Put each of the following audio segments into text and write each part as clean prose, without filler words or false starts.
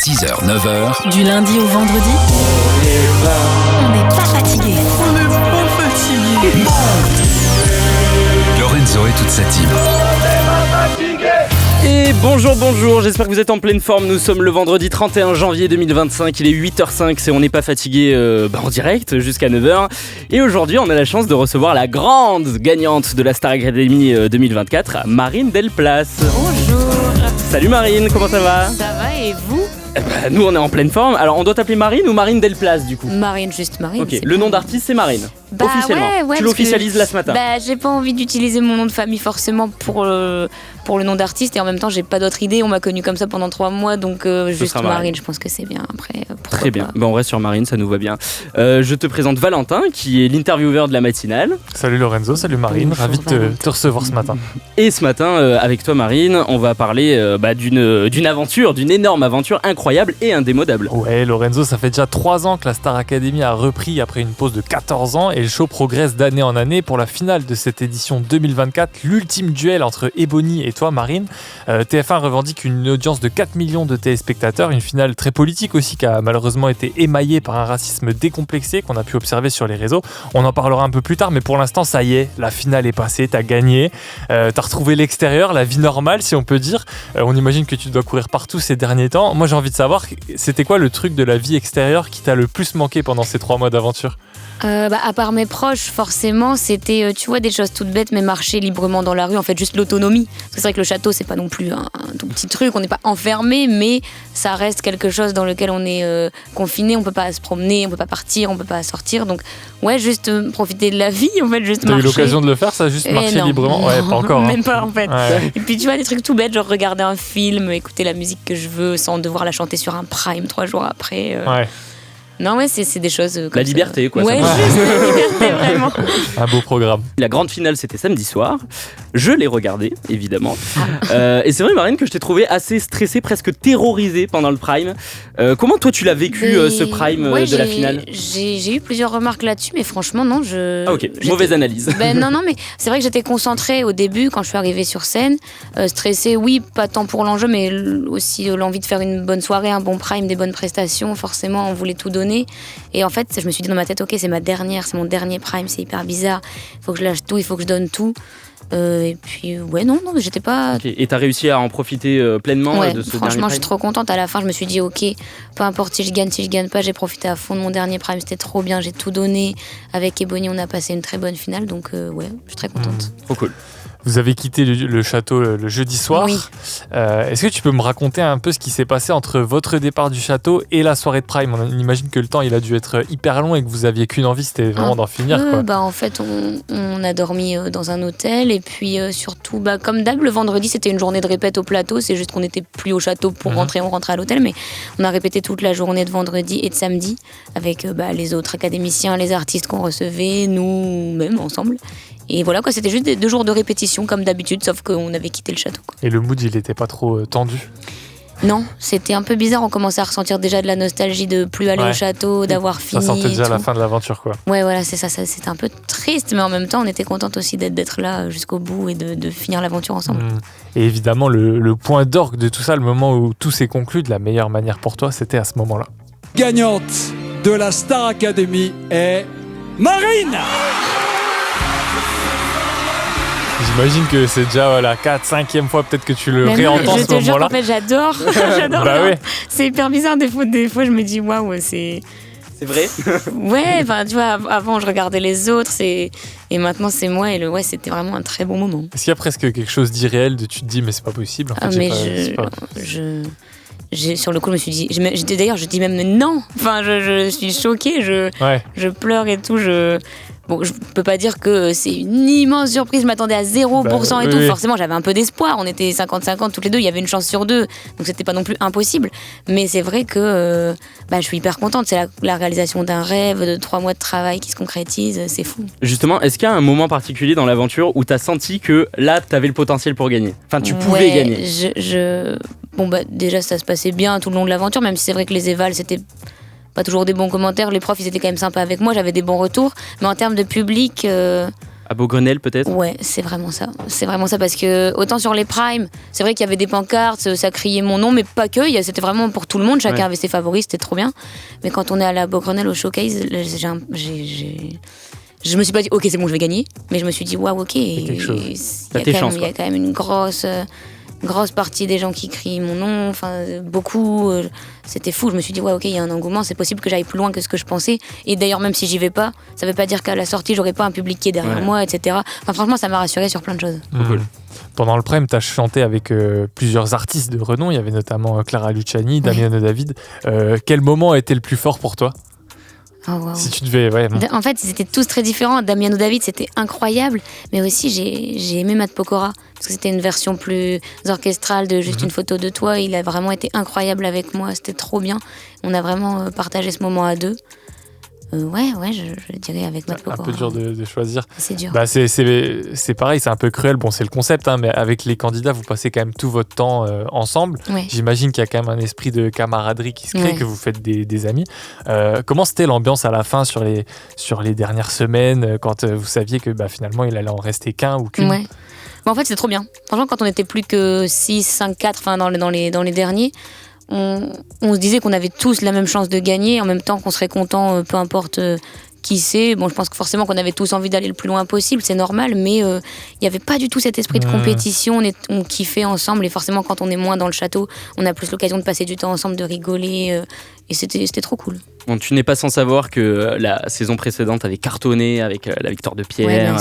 6h, 9h. Du lundi au vendredi, on n'est pas fatigué. Lorenzo et toute sa team. Et bonjour, j'espère que vous êtes en pleine forme. Nous sommes le vendredi 31 janvier 2025, il est 8h05, c'est On n'est pas fatigué en direct jusqu'à 9h. Et aujourd'hui, on a la chance de recevoir la grande gagnante de la Star Academy 2024, Marine Delplace. Bonjour. Salut Marine, comment ça va ? Ça va et vous ? Nous, on est en pleine forme. Alors, on doit t'appeler Marine ou Marine Delplace du coup ? Marine, juste Marine. Ok, le nom d'artiste c'est Marine. Officiellement. Ouais, Tu parce l'officialises que, là ce matin. J'ai pas envie d'utiliser mon nom de famille forcément pour le nom d'artiste et en même temps j'ai pas d'autre idée. On m'a connue comme ça pendant 3 mois donc juste Marine, je pense que c'est bien. Après, très bien. On reste sur Marine, ça nous va bien. Je te présente Valentin qui est l'intervieweur de la matinale. Salut Lorenzo, salut Marine, ravi de te recevoir ce matin. Et ce matin, avec toi Marine, on va parler d'une aventure, d'une énorme aventure incroyable et indémodable. Ouais Lorenzo, ça fait déjà 3 ans que la Star Academy a repris après une pause de 14 ans et le show progresse d'année en année pour la finale de cette édition 2024, l'ultime duel entre Ebony et toi Marine. TF1 revendique une audience de 4 millions de téléspectateurs, une finale très politique aussi qui a malheureusement été émaillée par un racisme décomplexé qu'on a pu observer sur les réseaux. On en parlera un peu plus tard, mais pour l'instant ça y est, la finale est passée, t'as gagné, t'as retrouvé l'extérieur, la vie normale si on peut dire. On imagine que tu dois courir partout ces derniers temps. Moi j'ai envie de savoir, c'était quoi le truc de la vie extérieure qui t'a le plus manqué pendant ces 3 mois d'aventure ? À part mes proches, forcément, c'était, tu vois, des choses toutes bêtes, mais marcher librement dans la rue, en fait, juste l'autonomie. Parce que c'est vrai que le château, c'est pas non plus un tout petit truc, on n'est pas enfermé, mais ça reste quelque chose dans lequel on est confiné, on peut pas se promener, on peut pas partir, on peut pas sortir. Donc, ouais, juste profiter de la vie, en fait, juste marcher. T'as eu l'occasion de le faire, ça, juste marcher librement ? Ouais, pas encore. Même pas, en fait. Ouais. Et puis, tu vois, des trucs tout bêtes, genre regarder un film, écouter la musique que je veux, sans devoir la chanter sur un prime 3 jours après. Ouais. Non, ouais, c'est des choses comme la liberté, quoi. Ouais, juste la liberté, vraiment. Un beau programme. La grande finale, c'était samedi soir. Je l'ai regardé, évidemment. Et c'est vrai, Marine, que je t'ai trouvé assez stressée, presque terrorisée pendant le prime. Comment, toi, tu l'as vécu, ce prime de la finale ? J'ai eu plusieurs remarques là-dessus, mais franchement, non. Mauvaise analyse. Non, mais c'est vrai que j'étais concentrée au début, quand je suis arrivée sur scène. Stressée, oui, pas tant pour l'enjeu, mais aussi l'envie de faire une bonne soirée, un bon prime, des bonnes prestations. Forcément, on voulait tout donner. Et en fait, je me suis dit dans ma tête, ok, c'est mon dernier prime, c'est hyper bizarre. Il faut que je lâche tout, il faut que je donne tout. Et puis, ouais, non, j'étais pas... Okay. Et t'as réussi à en profiter pleinement de ce dernier prime ? Franchement, je suis trop contente. À la fin, je me suis dit, ok, peu importe si je gagne pas, j'ai profité à fond de mon dernier prime. C'était trop bien, j'ai tout donné. Avec Ebony, on a passé une très bonne finale. Donc, ouais, je suis très contente. Trop cool. Vous avez quitté le château le jeudi soir. Oui. Est-ce que tu peux me raconter un peu ce qui s'est passé entre votre départ du château et la soirée de prime ? On imagine que le temps il a dû être hyper long et que vous aviez qu'une envie, c'était vraiment d'en finir. Quoi. En fait, on a dormi dans un hôtel et puis surtout, comme d'hab, le vendredi c'était une journée de répète au plateau. C'est juste qu'on n'était plus au château pour rentrer, on rentrait à l'hôtel, mais on a répété toute la journée de vendredi et de samedi avec les autres académiciens, les artistes qu'on recevait, nous-mêmes ensemble. Et voilà, quoi, c'était juste 2 jours de répétition comme d'habitude, sauf qu'on avait quitté le château. Quoi. Et le mood, il était pas trop tendu ? Non, c'était un peu bizarre, on commençait à ressentir déjà de la nostalgie de plus aller au château, d'avoir fini. Ça sentait déjà la fin de l'aventure, quoi. Ouais, voilà, c'est ça, c'était un peu triste, mais en même temps, on était contente aussi d'être là jusqu'au bout et de finir l'aventure ensemble. Et évidemment, le point d'orgue de tout ça, le moment où tout s'est conclu de la meilleure manière pour toi, c'était à ce moment-là. Gagnante de la Star Academy est Marine. J'imagine que c'est déjà la 4-5e fois peut-être que tu le réentends ce moment-là. Je te jure qu'en fait j'adore bah oui. C'est hyper bizarre des fois je me dis waouh c'est vrai. Ouais, tu vois, avant je regardais les autres et maintenant c'est moi et c'était vraiment un très bon moment. Est-ce qu'il y a presque quelque chose d'irréel de tu te dis mais c'est pas possible en fait, sur le coup, je me suis dit, je dis même non. Enfin, je suis choquée, je pleure et tout. Bon, je peux pas dire que c'est une immense surprise, je m'attendais à 0% et tout. Oui. Forcément, j'avais un peu d'espoir. On était 50-50 toutes les deux, il y avait une chance sur 2. Donc c'était pas non plus impossible. Mais c'est vrai que je suis hyper contente. C'est la réalisation d'un rêve, de 3 mois de travail qui se concrétise. C'est fou. Justement, est-ce qu'il y a un moment particulier dans l'aventure où t'as senti que là, t'avais le potentiel pour gagner ? Enfin, tu pouvais gagner. Déjà, ça se passait bien tout le long de l'aventure, même si c'est vrai que les évals, c'était pas toujours des bons commentaires. Les profs, ils étaient quand même sympas avec moi, j'avais des bons retours. Mais en termes de public, À Beaugrenelle peut-être. Ouais, c'est vraiment ça. C'est vraiment ça parce que autant sur les primes, c'est vrai qu'il y avait des pancartes, ça criait mon nom, mais pas que. C'était vraiment pour tout le monde. Chacun avait ses favoris, c'était trop bien. Mais quand on est à la Beaugrenelle au showcase, je me suis pas dit ok c'est bon je vais gagner, mais je me suis dit waouh ok. Il y a quand même une grosse partie des gens qui crient mon nom, enfin beaucoup, c'était fou. Je me suis dit ouais ok il y a un engouement, c'est possible que j'aille plus loin que ce que je pensais. Et d'ailleurs même si j'y vais pas, ça veut pas dire qu'à la sortie j'aurai pas un public qui est derrière moi, etc. Enfin franchement ça m'a rassuré sur plein de choses. Cool. Pendant le prime, tu as chanté avec plusieurs artistes de renom, il y avait notamment Clara Luciani, Damiano David. Quel moment a été le plus fort pour toi? Oh, wow. Si tu devais, En fait, ils étaient tous très différents. Damiano David, c'était incroyable. Mais aussi, j'ai aimé Matt Pokora. Parce que c'était une version plus orchestrale de juste une photo de toi. Il a vraiment été incroyable avec moi. C'était trop bien. On a vraiment partagé ce moment à deux. Je dirais avec Matt Pokora. Un peu dur de choisir. C'est dur. Bah, c'est pareil, c'est un peu cruel. Bon, c'est le concept, mais avec les candidats, vous passez quand même tout votre temps ensemble. Ouais. J'imagine qu'il y a quand même un esprit de camaraderie qui se crée, que vous faites des amis. Comment c'était l'ambiance à la fin sur les dernières semaines, quand vous saviez que finalement, il allait en rester qu'un ou qu'une? En fait, c'était trop bien. Franchement, quand on était plus que 6, 5, 4, dans les derniers, on se disait qu'on avait tous la même chance de gagner, en même temps qu'on serait content, peu importe qui c'est. Bon, je pense que forcément qu'on avait tous envie d'aller le plus loin possible, c'est normal, mais il n'y avait pas du tout cet esprit de compétition. On kiffait ensemble, et forcément quand on est moins dans le château, on a plus l'occasion de passer du temps ensemble, de rigoler, et c'était trop cool. Bon, tu n'es pas sans savoir que la saison précédente avait cartonné avec la victoire de Pierre,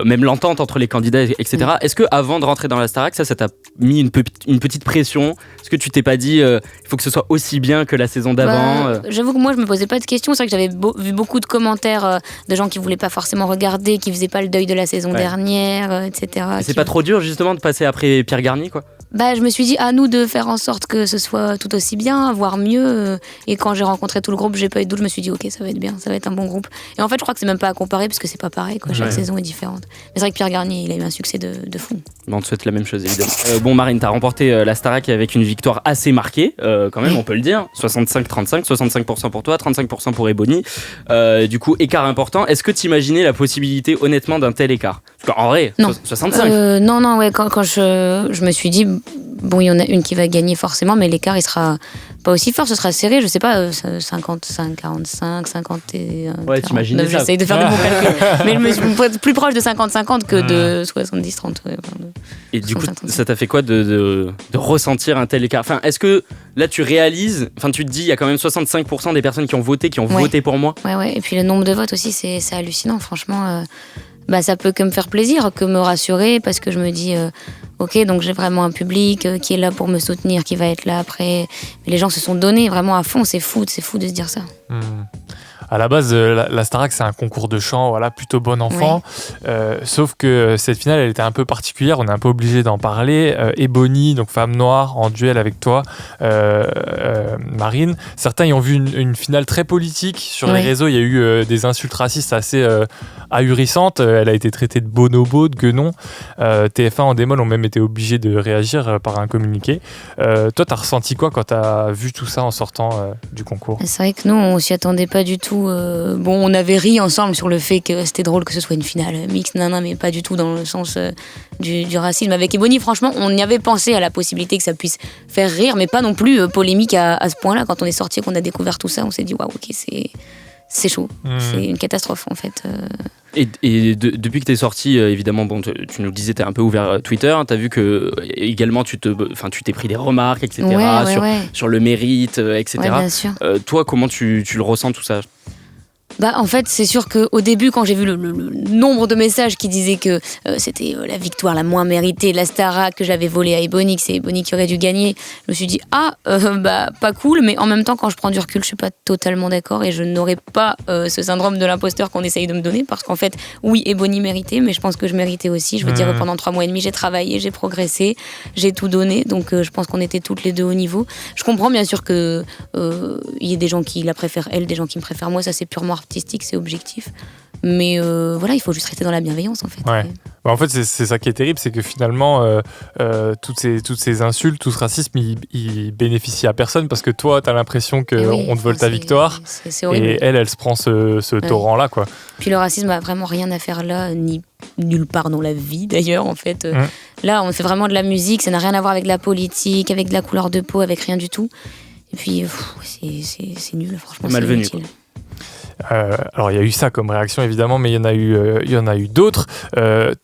même l'entente entre les candidats, etc. Est-ce que avant de rentrer dans la Starac, ça t'a mis une petite pression? Est-ce que tu t'es pas dit il faut que ce soit aussi bien que la saison d'avant? J'avoue que moi je me posais pas de questions. C'est vrai que j'avais vu beaucoup de commentaires de gens qui voulaient pas forcément regarder, qui faisaient pas le deuil de la saison dernière, etc. Et c'est pas trop dur justement de passer après Pierre Garnier, quoi? Je me suis dit à nous de faire en sorte que ce soit tout aussi bien, voire mieux. Et quand j'ai rencontré tout le groupe, j'ai pas eu de doute, je me suis dit ok, ça va être bien, ça va être un bon groupe. Et en fait, je crois que c'est même pas à comparer parce que c'est pas pareil, quoi. Chaque saison est différente. Mais c'est vrai que Pierre Garnier, il a eu un succès de fou. On te souhaite la même chose évidemment. Bon, Marine, t'as remporté la Starac avec une victoire assez marquée, quand même, on peut le dire. 65-35, 65% pour toi, 35% pour Ebony. Du coup, écart important. Est-ce que t'imaginais la possibilité honnêtement d'un tel écart? Parce qu'en vrai, non. 65. Non, quand je me suis dit bon, il y en a une qui va gagner forcément, mais l'écart il sera pas aussi fort, ce sera serré, je sais pas, 55, 45, 51. Ouais, t'imagines ça. J'essaye de faire de bons calculs. Mais je me suis plus proche de 50-50 que de 70-30. Et du coup, ça t'a fait quoi de ressentir un tel écart? Enfin, est-ce que là tu réalises, tu te dis, il y a quand même 65% des personnes qui ont voté pour moi? Ouais, et puis le nombre de votes aussi, c'est hallucinant, franchement. Ça peut que me faire plaisir, que me rassurer, parce que je me dis ok, donc j'ai vraiment un public qui est là pour me soutenir, qui va être là après. Mais les gens se sont donnés vraiment à fond, c'est fou de se dire ça. À la base, la Starac, c'est un concours de chant, voilà, plutôt bon enfant. Sauf que cette finale, elle était un peu particulière, on est un peu obligé d'en parler. Ebony, donc femme noire, en duel avec toi, Marine. Certains y ont vu une finale très politique. Sur les réseaux, il y a eu des insultes racistes assez ahurissantes. Elle a été traitée de bonobo, de guenon. TF1 en démol ont même été obligés de réagir par un communiqué. Toi, t'as ressenti quoi quand t'as vu tout ça en sortant du concours? C'est vrai que nous, on s'y attendait pas du tout. On avait ri ensemble sur le fait que c'était drôle que ce soit une finale mixte, mais pas du tout dans le sens du racisme. Avec Ebony, franchement, on y avait pensé à la possibilité que ça puisse faire rire, mais pas non plus polémique à ce point-là. Quand on est sorti, qu'on a découvert tout ça, on s'est dit waouh, ok, c'est chaud. C'est une catastrophe en fait. Et depuis que t'es sorti, évidemment, bon, tu nous le disais, t'es un peu ouvert Twitter, t'as vu que également tu t'es pris des remarques, etc. Sur le mérite, etc. Ouais, bien sûr. Toi, comment tu le ressens tout ça? En fait, c'est sûr qu'au début, quand j'ai vu le nombre de messages qui disaient que c'était la victoire la moins méritée, la Starac que j'avais volée à Ebony, que c'est Ebony qui aurait dû gagner, je me suis dit pas cool, mais en même temps, quand je prends du recul, je suis pas totalement d'accord et je n'aurais pas ce syndrome de l'imposteur qu'on essaye de me donner, parce qu'en fait, oui, Ebony méritait, mais je pense que je méritais aussi. Je veux dire, pendant 3 mois et demi, j'ai travaillé, j'ai progressé, j'ai tout donné, donc je pense qu'on était toutes les deux au niveau. Je comprends bien sûr que y ait des gens qui la préfèrent elle, des gens qui me préfèrent moi, ça c'est purement artistique, c'est objectif. Mais voilà, il faut juste rester dans la bienveillance en fait. Ouais. Bah, en fait, c'est ça qui est terrible, c'est que finalement, toutes ces insultes, tout ce racisme, il bénéficie à personne parce que toi, t'as l'impression qu'on te vole ta victoire. C'est horrible. Et elle se prend ce torrent-là, quoi. Puis le racisme a vraiment rien à faire là, ni nulle part dans la vie d'ailleurs, en fait. Là, on fait vraiment de la musique, ça n'a rien à voir avec la politique, avec de la couleur de peau, avec rien du tout. Et puis, c'est nul, franchement. Malvenu. Alors il y a eu ça comme réaction évidemment, mais il y en a eu d'autres.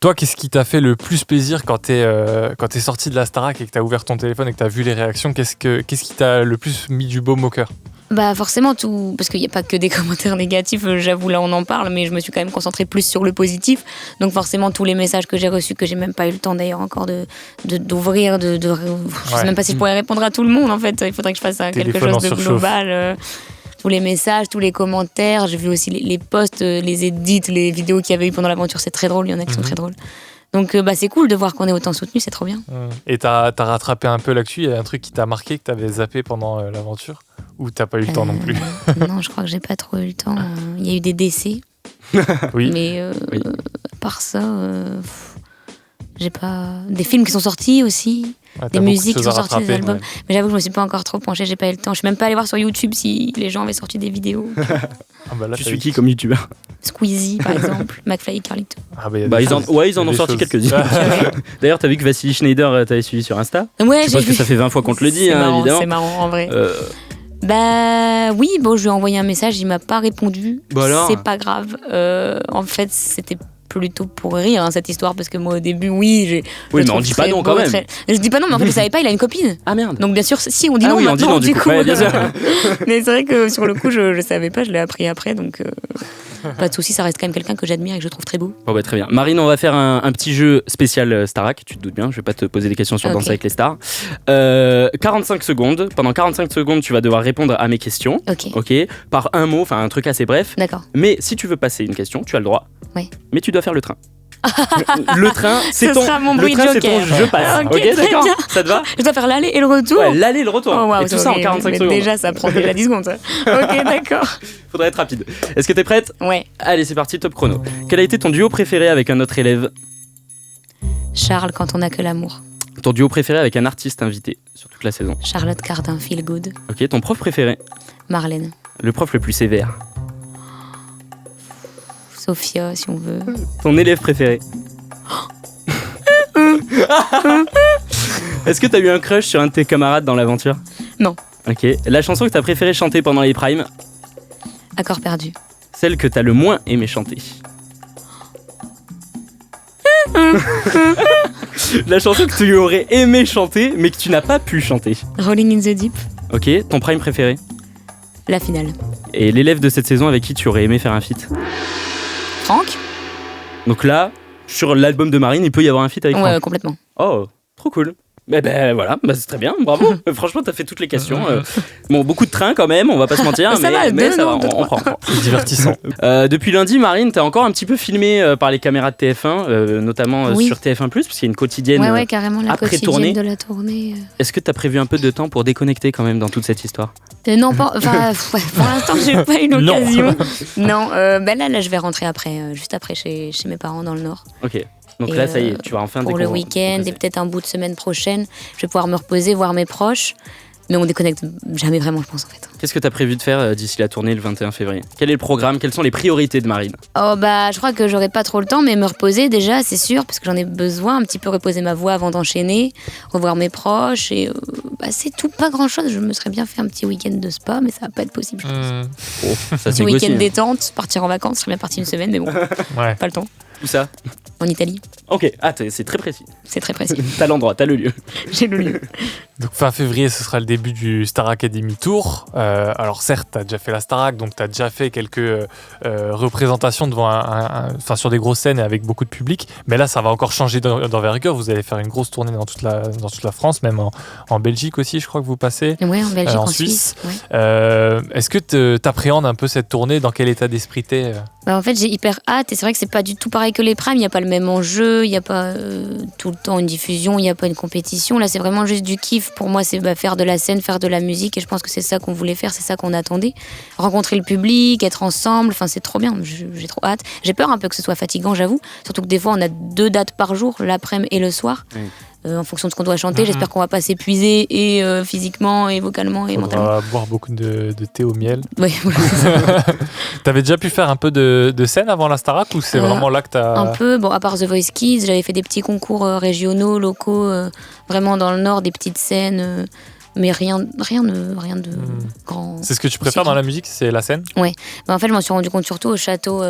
Toi, qu'est-ce qui t'a fait le plus plaisir quand t'es sorti de la Starac et que t'as ouvert ton téléphone et que t'as vu les réactions? Qu'est-ce qui t'a le plus mis du baume au cœur? Bah forcément tout, parce qu'il n'y a pas que des commentaires négatifs, j'avoue là on en parle, mais je me suis quand même concentrée plus sur le positif. Donc forcément tous les messages que j'ai reçus, que j'ai même pas eu le temps d'ailleurs encore d'ouvrir, je sais même pas si je pourrais répondre à tout le monde en fait. Il faudrait que je fasse quelque chose de global. Tous les messages, tous les commentaires, j'ai vu aussi les posts, les edits, les vidéos qu'il y avait eu pendant l'aventure, c'est très drôle, il y en a qui sont très drôles. Donc c'est cool de voir qu'on est autant soutenu, c'est trop bien. Et t'as rattrapé un peu l'actu, il y a un truc qui t'a marqué, que t'avais zappé pendant l'aventure? Ou t'as pas eu le temps non plus? Non, je crois que j'ai pas trop eu le temps. Il y a eu des décès. Oui. Mais à part ça, j'ai pas... Des films qui sont sortis aussi. Des musiques qui sont sorties, des albums. Ouais. Mais j'avoue que je me suis pas encore trop penchée, j'ai pas eu le temps. Je suis même pas allée voir sur YouTube si les gens avaient sorti des vidéos. Là, tu suis qui comme youtubeur? Squeezie par exemple, McFly et Carlito. Ils en ont sorti quelques-unes. D'ailleurs, t'as vu que Vassili Schneider t'avait suivi sur Insta? Ouais, je pense que ça fait 20 fois qu'on te le dit, évidemment. C'est marrant en vrai. Bah oui, bon, je lui ai envoyé un message, il m'a pas répondu. C'est pas grave. En fait, c'était plutôt pour rire cette histoire, parce que moi au début oui mais on dit pas non quand même. Je dis pas non, mais en fait je savais pas, il a une copine. Ah merde. Donc bien sûr si on dit non, on dit non du coup. Ouais, bien sûr. Mais c'est vrai que sur le coup je savais pas, je l'ai appris après, donc pas de soucis, ça reste quand même quelqu'un que j'admire et que je trouve très beau. Bon bah très bien. Marine, on va faire un petit jeu spécial Starac, tu te doutes bien, je vais pas te poser des questions sur Danse avec les stars. 45 secondes, pendant 45 secondes tu vas devoir répondre à mes questions. Ok. Par un mot, enfin un truc assez bref. D'accord. Mais si tu veux passer une question, tu as le droit. Oui. Mais tu dois faire le train. Le train, c'est ton je passe. Ok, d'accord. Ça te va? Je dois faire l'aller et le retour. Ouais, l'aller et le retour. Oh, wow, et tout ça en 45 secondes. Déjà, ça prend déjà 10 secondes. Ok, d'accord. Faudrait être rapide. Est-ce que t'es prête? Ouais. Allez, c'est parti, top chrono. Quel a été ton duo préféré avec un autre élève? Charles, quand on n'a que l'amour. Ton duo préféré avec un artiste invité sur toute la saison? Charlotte Cardin, Feel Good. Ok, ton prof préféré? Marlène. Le prof le plus sévère? Sophia, si on veut. Ton élève préféré? Est-ce que t'as eu un crush sur un de tes camarades dans l'aventure? Non. Ok. La chanson que t'as préféré chanter pendant les primes? Accord perdu. Celle que t'as le moins aimé chanter? La chanson que tu aurais aimé chanter mais que tu n'as pas pu chanter? Rolling in the Deep. Ok. Ton prime préféré? La finale. Et l'élève de cette saison avec qui tu aurais aimé faire un feat? Franck. Donc là, sur l'album de Marine, il peut y avoir un feat avec Franck. Ouais, complètement. Oh, trop cool. Ben voilà, c'est très bien, bravo. Franchement, t'as fait toutes les questions. Bon, beaucoup de trains quand même, on va pas se mentir, mais ça va, on prend. C'est divertissant. Depuis lundi, Marine, t'as encore un petit peu filmé par les caméras de TF1, notamment sur TF1+, parce qu'il y a une quotidienne ouais, carrément, la après quotidienne tournée. De la tournée. Est-ce que t'as prévu un peu de temps pour déconnecter quand même dans toute cette histoire? Non, pour l'instant, j'ai pas eu l'occasion. Non, là, je vais rentrer après, juste après chez mes parents dans le Nord. Ok. Donc là, ça y est, tu vas enfin pour le week-end et peut-être un bout de semaine prochaine, je vais pouvoir me reposer, voir mes proches. Mais on déconnecte jamais vraiment, je pense, en fait. Qu'est-ce que tu as prévu de faire d'ici la tournée le 21 février? Quel est le programme? Quelles sont les priorités de Marine? Je crois que j'aurai pas trop le temps, mais me reposer déjà, c'est sûr, parce que j'en ai besoin, un petit peu reposer ma voix avant d'enchaîner, revoir mes proches, et c'est tout, pas grand-chose. Je me serais bien fait un petit week-end de spa, mais ça va pas être possible, je pense. Ça petit week-end détente, partir en vacances, je serais bien parti une semaine, mais bon, pas le temps. Où ça? En Italie. Ok, c'est très précis. C'est très précis. T'as l'endroit, t'as le lieu. J'ai le lieu. Donc fin février, ce sera le début du Star Academy Tour. Alors certes, t'as déjà fait la Starac, donc t'as déjà fait quelques représentations devant sur des grosses scènes et avec beaucoup de public. Mais là, ça va encore changer d'envergure. Vous allez faire une grosse tournée dans toute la France, même en Belgique aussi, je crois que vous passez. Ouais, en Belgique, en Suisse. Ouais. Est-ce que t'appréhendes un peu cette tournée? Dans quel état d'esprit t'es? En fait, j'ai hyper hâte, et c'est vrai que c'est pas du tout pareil que les primes. Il n'y a pas le même enjeu, il n'y a pas tout le temps une diffusion, il n'y a pas une compétition. Là, c'est vraiment juste du kiff. pour moi, c'est faire de la scène, faire de la musique. Et je pense que c'est ça qu'on voulait faire, c'est ça qu'on attendait. Rencontrer le public, être ensemble, c'est trop bien. J'ai trop hâte. J'ai peur un peu que ce soit fatigant, j'avoue. Surtout que des fois, on a 2 dates par jour, l'après-midi et le soir. En fonction de ce qu'on doit chanter. J'espère qu'on va pas s'épuiser et physiquement et vocalement et mentalement. On va boire beaucoup de thé au miel. Oui, voilà. T'avais déjà pu faire un peu de scène avant la Starac ou c'est vraiment là que t'as... Un peu, à part The Voice Kids, j'avais fait des petits concours régionaux, locaux, vraiment dans le Nord, des petites scènes, mais rien de grand. C'est ce que tu préfères dans la musique, c'est la scène ? Ouais. En fait, je m'en suis rendu compte surtout au château.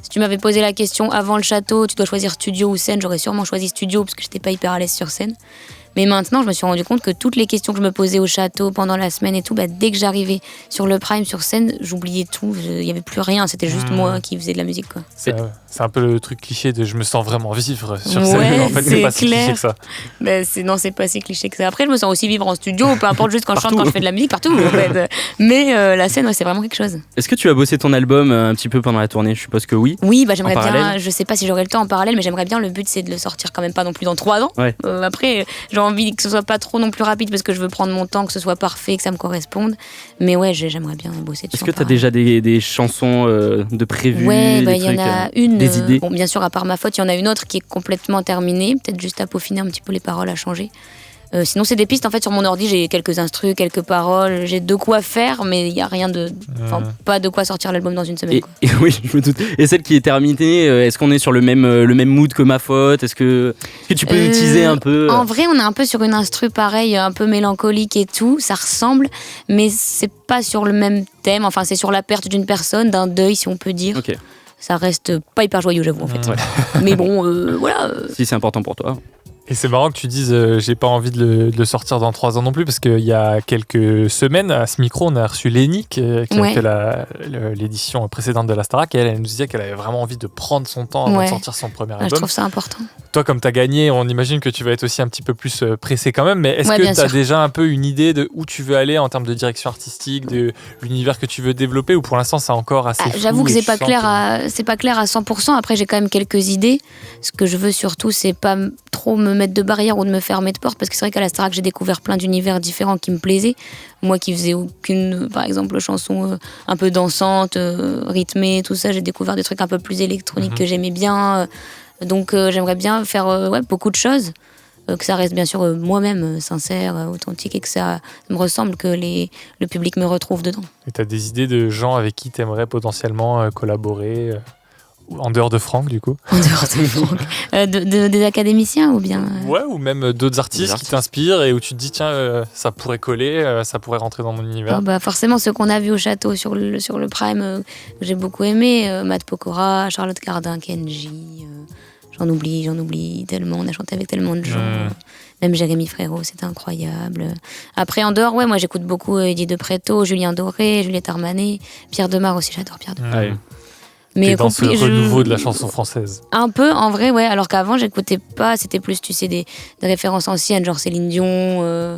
Si tu m'avais posé la question avant le château, tu dois choisir studio ou scène, j'aurais sûrement choisi studio parce que j'étais pas hyper à l'aise sur scène. Mais maintenant, je me suis rendu compte que toutes les questions que je me posais au château pendant la semaine et tout, dès que j'arrivais sur le prime, sur scène, j'oubliais tout. Il n'y avait plus rien. C'était juste moi qui faisais de la musique, quoi. C'est un peu le truc cliché de je me sens vraiment vivre sur scène. Ouais, en fait, c'est pas si cliché que ça. Non, c'est pas si cliché que ça. Après, je me sens aussi vivre en studio, peu importe juste quand je chante, quand je fais de la musique, partout. En fait. Mais la scène, c'est vraiment quelque chose. Est-ce que tu as bossé ton album un petit peu pendant la tournée ? Je suppose que oui. Oui, j'aimerais bien. Je sais pas si j'aurai le temps en parallèle, mais j'aimerais bien. Le but, c'est de le sortir quand même pas non plus dans 3 ans. Ouais. Après, j'ai envie que ce soit pas trop non plus rapide parce que je veux prendre mon temps, que ce soit parfait, que ça me corresponde. Mais ouais, j'aimerais bien bosser dessus. Est-ce que tu as déjà des chansons de prévues ? Ouais, il y en a une. Des idées ? Bon, bien sûr, à part Ma Faute, il y en a une autre qui est complètement terminée. Peut-être juste à peaufiner un petit peu les paroles, à changer. Sinon, c'est des pistes. En fait, sur mon ordi, j'ai quelques instrus, quelques paroles. J'ai de quoi faire, mais il n'y a rien de. Pas de quoi sortir l'album dans une semaine. Et oui, je me doute. Et celle qui est terminée, est-ce qu'on est sur le même mood que Ma Faute ? Est-ce que tu peux nous teaser un peu ? En vrai, on est un peu sur une instru pareil, un peu mélancolique et tout. Ça ressemble, mais c'est pas sur le même thème. Enfin, c'est sur la perte d'une personne, d'un deuil, si on peut dire. Ok. Ça reste pas hyper joyeux, j'avoue, en fait. Ouais. Mais bon, voilà. Si c'est important pour toi. Et c'est marrant que tu dises j'ai pas envie de le sortir dans 3 ans non plus, parce qu'il y a quelques semaines, à ce micro, on a reçu Lénie qui a fait l'édition précédente de la Starac, et elle nous disait qu'elle avait vraiment envie de prendre son temps avant de sortir son premier album. Je trouve ça important. Toi, comme tu as gagné, on imagine que tu vas être aussi un petit peu plus pressé quand même, mais est-ce que tu as déjà un peu une idée de où tu veux aller en termes de direction artistique, de l'univers que tu veux développer, ou pour l'instant c'est encore assez flou? J'avoue que c'est pas clair à 100%. Après, j'ai quand même quelques idées. Ce que je veux surtout, c'est pas trop me mettre de barrières ou de me fermer de porte, parce que c'est vrai qu'à la Starac, j'ai découvert plein d'univers différents qui me plaisaient. Moi qui faisais aucune, par exemple, chanson un peu dansante, rythmée, tout ça, j'ai découvert des trucs un peu plus électroniques que j'aimais bien. Donc j'aimerais bien faire beaucoup de choses, que ça reste bien sûr moi-même sincère, authentique, et que ça me ressemble, que le public me retrouve dedans. Et tu as des idées de gens avec qui tu aimerais potentiellement collaborer en dehors de Franck, du coup? En dehors de Franck. Des académiciens ou bien Ouais, ou même d'autres artistes qui t'inspirent et où tu te dis, tiens, ça pourrait coller, ça pourrait rentrer dans mon univers. Forcément, ceux qu'on a vus au château sur le Prime, que j'ai beaucoup aimé, Matt Pokora, Charlotte Cardin, Kenji, j'en oublie tellement, on a chanté avec tellement de gens. Même Jérémy Frérot, c'était incroyable. Après, en dehors, moi j'écoute beaucoup Eddie De Pretto, Julien Doré, Juliette Armanet, Pierre Demar aussi, j'adore Pierre Demar. Ouais. Mais dans ce renouveau de la chanson française. Un peu, en vrai, ouais. Alors qu'avant, j'écoutais pas. C'était plus, tu sais, des références anciennes, genre Céline Dion,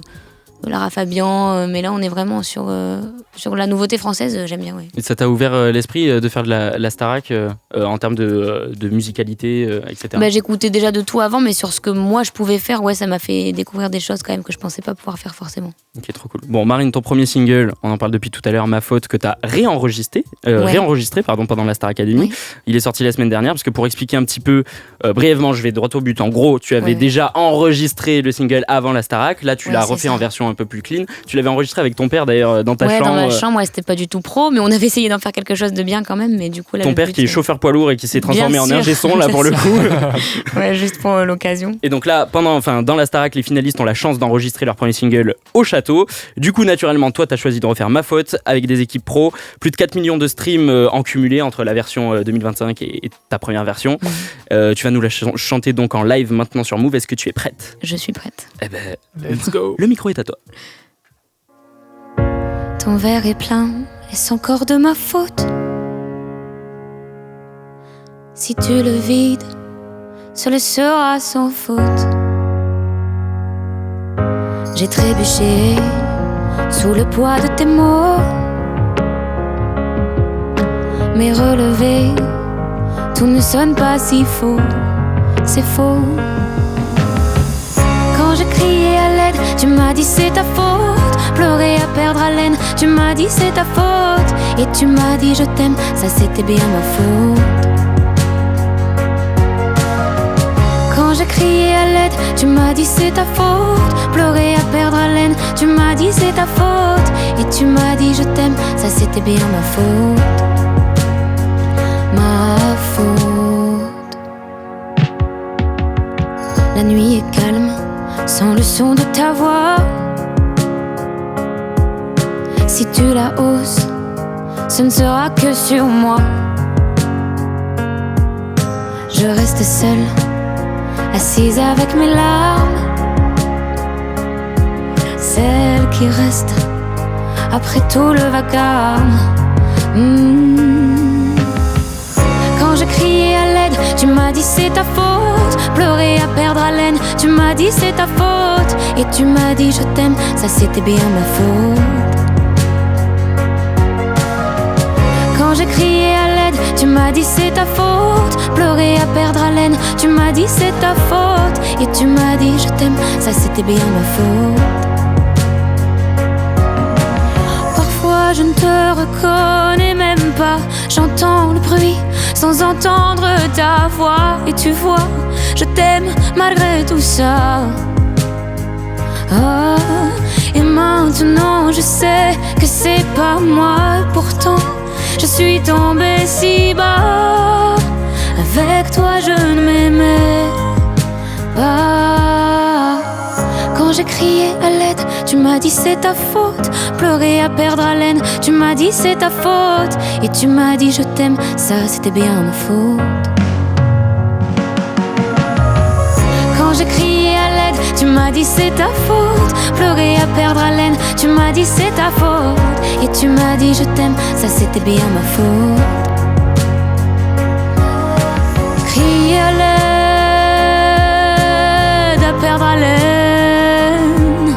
Lara Fabian. Mais là, on est vraiment sur la nouveauté française. J'aime bien, ouais. Et ça t'a ouvert l'esprit de faire de la Starac en termes de musicalité, etc. J'écoutais déjà de tout avant, mais sur ce que moi, je pouvais faire, ça m'a fait découvrir des choses quand même que je pensais pas pouvoir faire forcément. Ok, trop cool. Bon, Marine, ton premier single, on en parle depuis tout à l'heure, Ma Faute, que t'as réenregistré pendant la Star Academy. Oui. Il est sorti la semaine dernière, parce que pour expliquer un petit peu brièvement, je vais droit au but. En gros, tu avais déjà enregistré le single avant la Starac. Là, tu l'as refait en version un peu plus clean. Tu l'avais enregistré avec ton père d'ailleurs dans ta chambre. Dans ma chambre, c'était pas du tout pro, mais on avait essayé d'en faire quelque chose de bien quand même. Mais du coup, là, ton père qui est chauffeur poids lourd et qui s'est transformé en ingé son là pour le coup. Ouais, juste pour l'occasion. Et donc là, dans la Starac, les finalistes ont la chance d'enregistrer leur premier single au château. Du coup, naturellement, toi, t'as choisi de refaire Ma Faute avec des équipes pro. Plus de 4 millions de streams en cumulé entre la version 2025 et ta première version. Tu vas nous la chanter donc en live maintenant sur Move. Est-ce que tu es prête? Je suis prête. Eh ben, let's go. Le micro est à toi. Ton verre est plein, est-ce encore de ma faute? Si tu le vides, ce le sera sans faute. J'ai trébuché sous le poids de tes mots, mais relevé, tout ne sonne pas si faux. C'est faux. Quand je criais à l'aide, l'aide, tu m'as dit c'est ta faute. Pleurer à perdre haleine, tu m'as dit c'est ta faute. Et tu m'as dit je t'aime, ça c'était bien ma faute. Quand j'ai crié à l'aide, tu m'as dit c'est ta faute. Pleurer à perdre haleine, tu m'as dit c'est ta faute. Et tu m'as dit je t'aime, ça c'était bien ma faute. Ma faute. La nuit est calme, sans le son de ta voix. Si tu la hausses, ce ne sera que sur moi. Je reste seule, assise avec mes larmes, celles qui restent après tout le vacarme. Quand je criais à l'aide, tu m'as dit c'est ta faute. Pleurer à perdre haleine, tu m'as dit c'est ta faute. Et tu m'as dit je t'aime, ça c'était bien ma faute. Quand j'ai crié à l'aide, tu m'as dit c'est ta faute. Pleurer à perdre haleine, tu m'as dit c'est ta faute. Et tu m'as dit je t'aime, ça c'était bien ma faute. Parfois je ne te reconnais même pas. J'entends le bruit sans entendre ta voix. Et tu vois, je t'aime malgré tout ça. Oh, et maintenant je sais que c'est pas moi. Pourtant je suis tombée si bas. Avec toi je ne m'aimais pas. Quand j'ai crié à l'aide, tu m'as dit c'est ta faute. Pleurer à perdre haleine, tu m'as dit c'est ta faute. Et tu m'as dit je t'aime, ça c'était bien ma faute. Quand j'ai crié à l'aide, tu m'as dit c'est ta faute. Pleurer à perdre haleine, tu m'as dit c'est ta faute. Et tu m'as dit je t'aime, ça c'était bien ma faute. Crier à l'aide, à perdre haleine,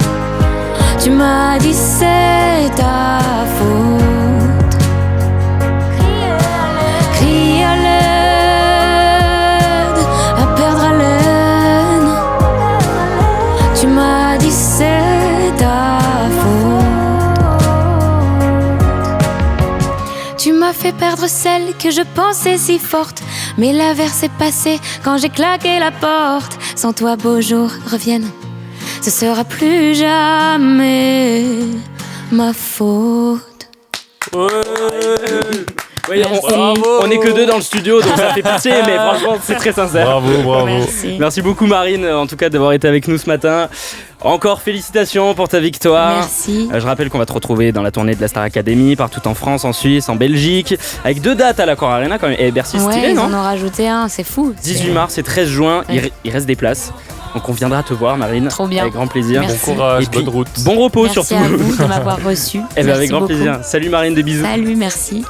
tu m'as dit c'est ta faute. Crier à l'aide, à perdre haleine, tu m'as dit c'est ta faute. Tu m'as fait perdre celle que je pensais si forte. Mais l'averse est passée quand j'ai claqué la porte. Sans toi beaux jours reviennent, ce sera plus jamais ma faute. Oui, on est que deux dans le studio, donc ça fait pitié, mais franchement, c'est très sincère. Bravo. Merci beaucoup Marine, en tout cas d'avoir été avec nous ce matin. Encore félicitations pour ta victoire. Merci. Je rappelle qu'on va te retrouver dans la tournée de la Star Academy, partout en France, en Suisse, en Belgique, avec 2 dates à l'Accor Arena quand même. Et Bercy, stylé, ils non? en ont rajouté un, c'est fou. 18 mars et 13 juin, Ouais. il reste des places. Donc on viendra te voir Marine. Trop bien. Avec grand plaisir. Merci. Bon courage, Et puis, bonne route. bon repos Merci surtout. à vous de m'avoir reçu. Eh ben, avec Merci grand beaucoup. plaisir. Salut Marine, des bisous. Salut, merci.